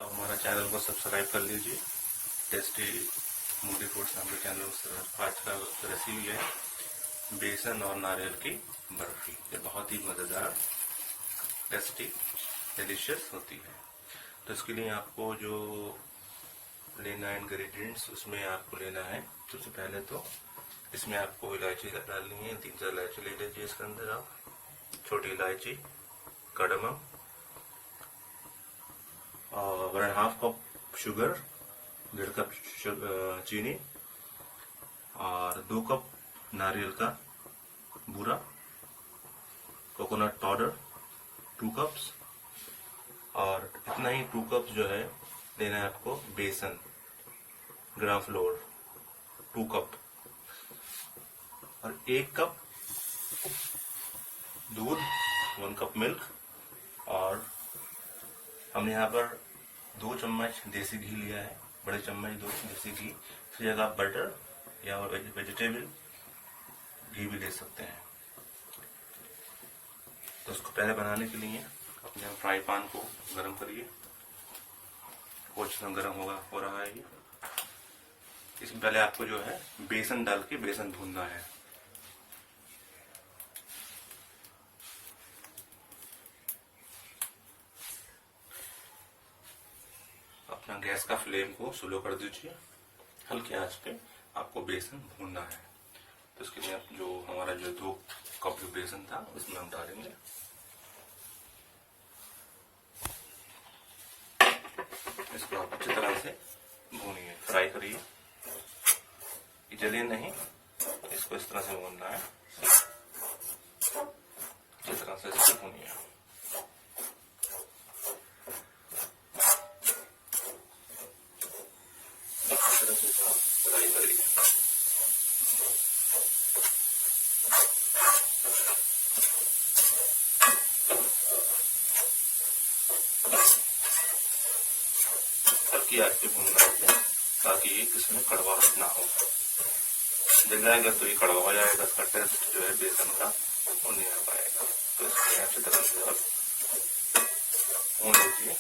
हमारा चैनल को सब्सक्राइब कर लीजिए। टेस्टी मूडी फूड्स हमारे चैनल को। आज का रेसिपी है बेसन और नारियल की बर्फी। ये बहुत ही मज़ेदार, टेस्टी, डिलीशियस होती है। तो इसके लिए आपको जो लेना है इंग्रेडिएंट्स, उसमें आपको लेना है सबसे पहले तो इसमें आपको इलायची डालनी है। 3-4 इलायची ले लीजिए। इसके अंदर आप छोटी इलायची, कड़मम और 1.5 कप शुगर, 1.5 कप चीनी और 2 कप नारियल का बूरा, कोकोनट पाउडर 2 कप्स और इतना ही 2 कप्स जो है लेना है आपको बेसन, ग्राम फ्लोर 2 कप और 1 कप दूध, 1 कप मिल्क और हमने यहाँ पर 2 चम्मच देसी घी लिया है, बड़े चम्मच 2 देसी घी। इसकी जगह आप बटर या वेजिटेबल घी भी ले सकते हैं। तो उसको पहले बनाने के लिए अपने फ्राई पैन को गरम करिए। कुछ गरम हो रहा है ये। इसमें पहले आपको जो है बेसन डाल के बेसन भूनना है। अपना गैस का फ्लेम को स्लो कर दीजिए। हल्के आंच पे आपको बेसन भूनना है। तो इसके लिए आप जो हमारा जो 2 कप जो बेसन था उसमें हम डालेंगे। इसको आप अच्छी तरह से भूनिए, फ्राई करिए, जले नहीं। इसको इस तरह से भूनना है, अच्छी तरह से इसको भूनिए। फ्राई करिए। हल्की आंच पे भूनना है ताकि ये किसी कड़वाहट ना हो। जल जाएगा तो ये कड़वा हो जाएगा, इसका टेस्ट जो है बेसन का वो नहीं आ पाएगा। तो इसको अच्छी तरह से आप भून लीजिए।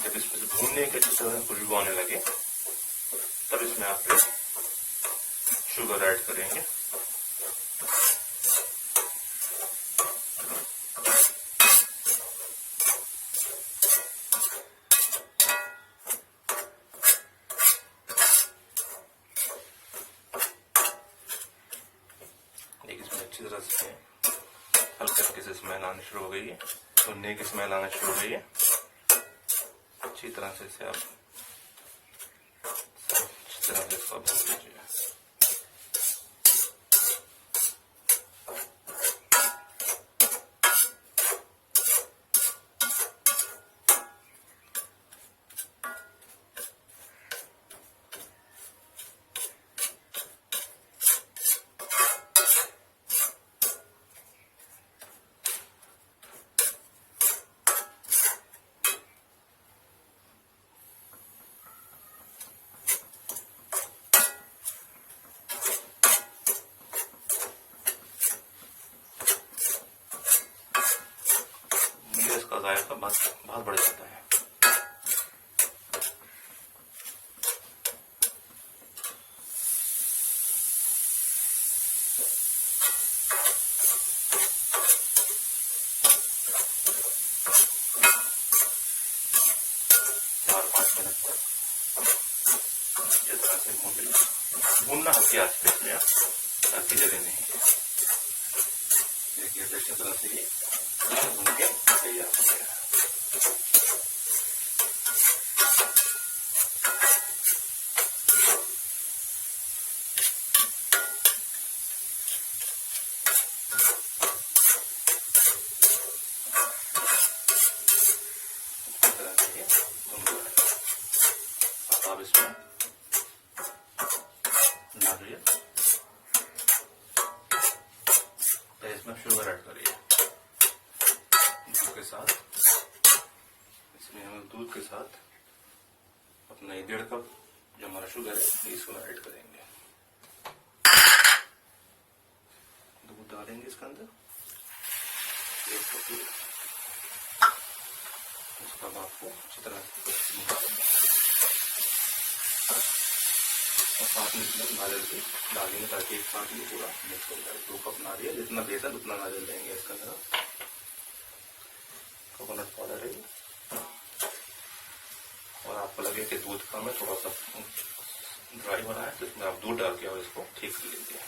जब इसमें से भूनने के अच्छी तरह से खुशबू आने लगे तब इसमें आप शुगर ऐड करेंगे। अच्छी तरह से हल्के हल्के से स्मेल आनी शुरू हो गई है, भुनने की स्मेल आना शुरू हो गई है। अच्छी तरह से इसे आप अच्छी तरह से इसको भून लीजिए। इसका जायका बहुत बढ़ जाता है। भूनना हल्की आंच पे इसमें ताकि जले नहीं। देखिए अच्छी तरह से ये भून के तैयार हो गया। अब इसमें नारियल, इसमें शुगर ऐड करिए दूध के साथ। इसमें हम दूध के साथ अपना 1.5 कप जो हमारा शुगर है इसको ऐड करेंगे। दूध डालेंगे इसके अंदर। पेस्ट होती है। उसका आपको अच्छी तरह और साथ में इसमें नारियल भी डालेंगे ताकि एक साथ ये पूरा मिक्स हो जाए। 2 कप नारियल, जितना बेसन उतना नारियल लेंगे इसके अंदर। कोकोनट पाउडर है और आपको लगे कि दूध कम है, थोड़ा सा ड्राई हो रहा है, तो इसमें आप दूध डाल के और इसको ठीक कर लीजिए।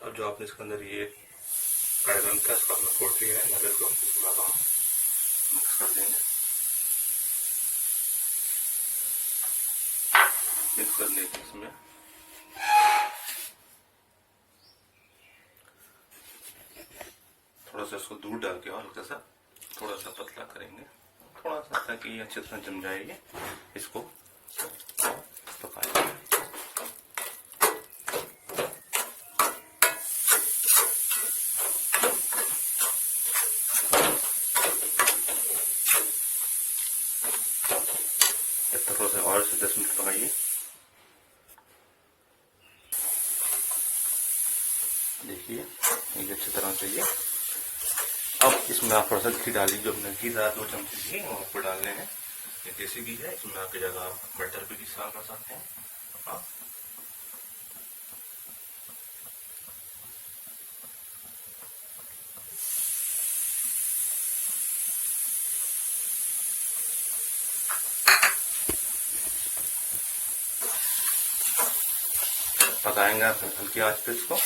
अब जो आपने इसके अंदर ये कार्डमम था, इसको आपने फोड़ लिया है, नारियल को इसमें आप मिक्स कर देंगे। मिक्स करने के इसमें थोड़ा सा इसको दूध डाल के और हल्का सा थोड़ा सा पतला करेंगे, थोड़ा सा, ताकि ये अच्छी तरह जम जाएगी। इसको पकाएंगे। थोड़ा सा और से 10 मिनट पकाइए। देखिए ये अच्छी तरह से ये। अब इसमें आप थोड़ा सा घी डालिए, जो हमने घी डाला 2 चम्मच घी वो आपको डालने हैं। ये देसी घी है, इसमें आपकी जगह आप बटर भी इस्तेमाल कर सकते हैं। हाँ, पकाएंगे आप हल्की आंच पे इसको।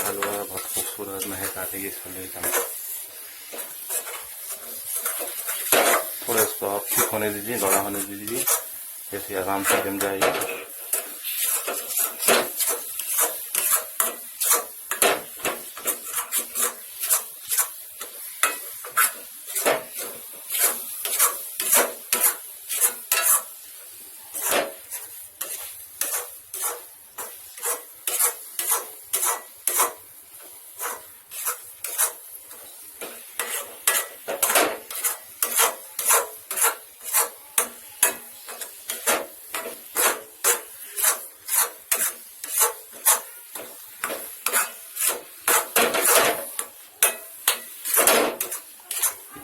हलवा बहुत खूबसूरत महक आती है इस हलवे का। थोड़ा इसको आप ठीक होने दीजिए, गाढ़ा होने दीजिए, जैसे आराम से जम जाएगी।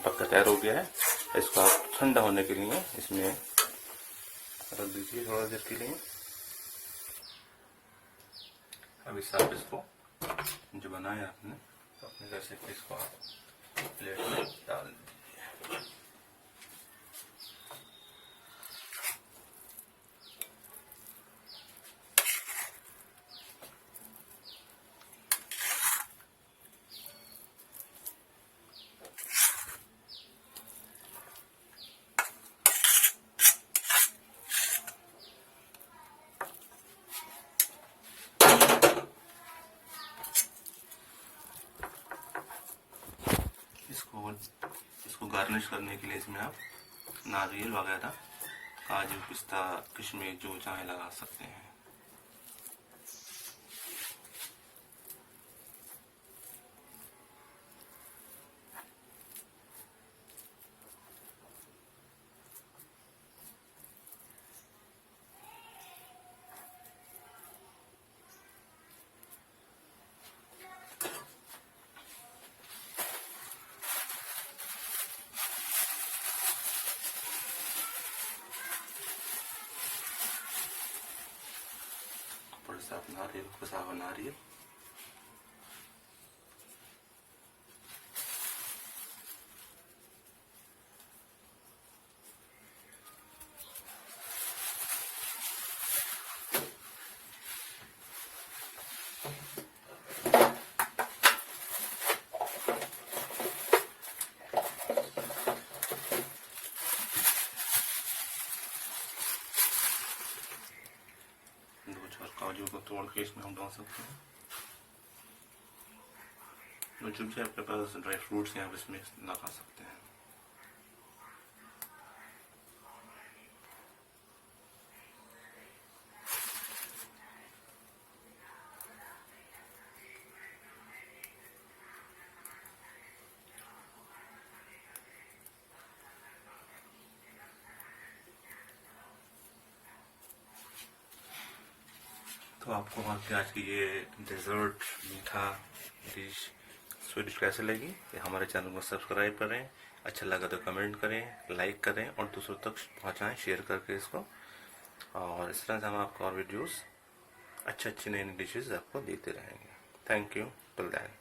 पक्का तैयार हो गया है। इसको आप ठंडा होने के लिए इसमें रख दीजिए थोड़ा देर के लिए। अब इस आप इसको जो बनाया आपने अपने घर से, इसको आप प्लेट में डाल दीजिए। इसको गार्निश करने के लिए इसमें आप नारियल वगैरह, काजू, पिस्ता, किशमिश जो चाहे लगा सकते हैं। साफ नारियल, कसा हुआ नारियल, तोड़ के इसमें हम डाल सकते हैं। तो जो भी आपके पास ड्राई फ्रूट्स हैं आप इसमें लगा सकते हैं। तो आपको आज की ये डेजर्ट मीठा डिश स्वीट डिश कैसे लगी? ये हमारे चैनल को सब्सक्राइब करें, अच्छा लगा तो कमेंट करें, लाइक करें और दूसरों तक पहुंचाएं शेयर करके इसको। और इस तरह से हम आपको और वीडियोस अच्छी नई डिशेस आपको देते रहेंगे। Thank you till then.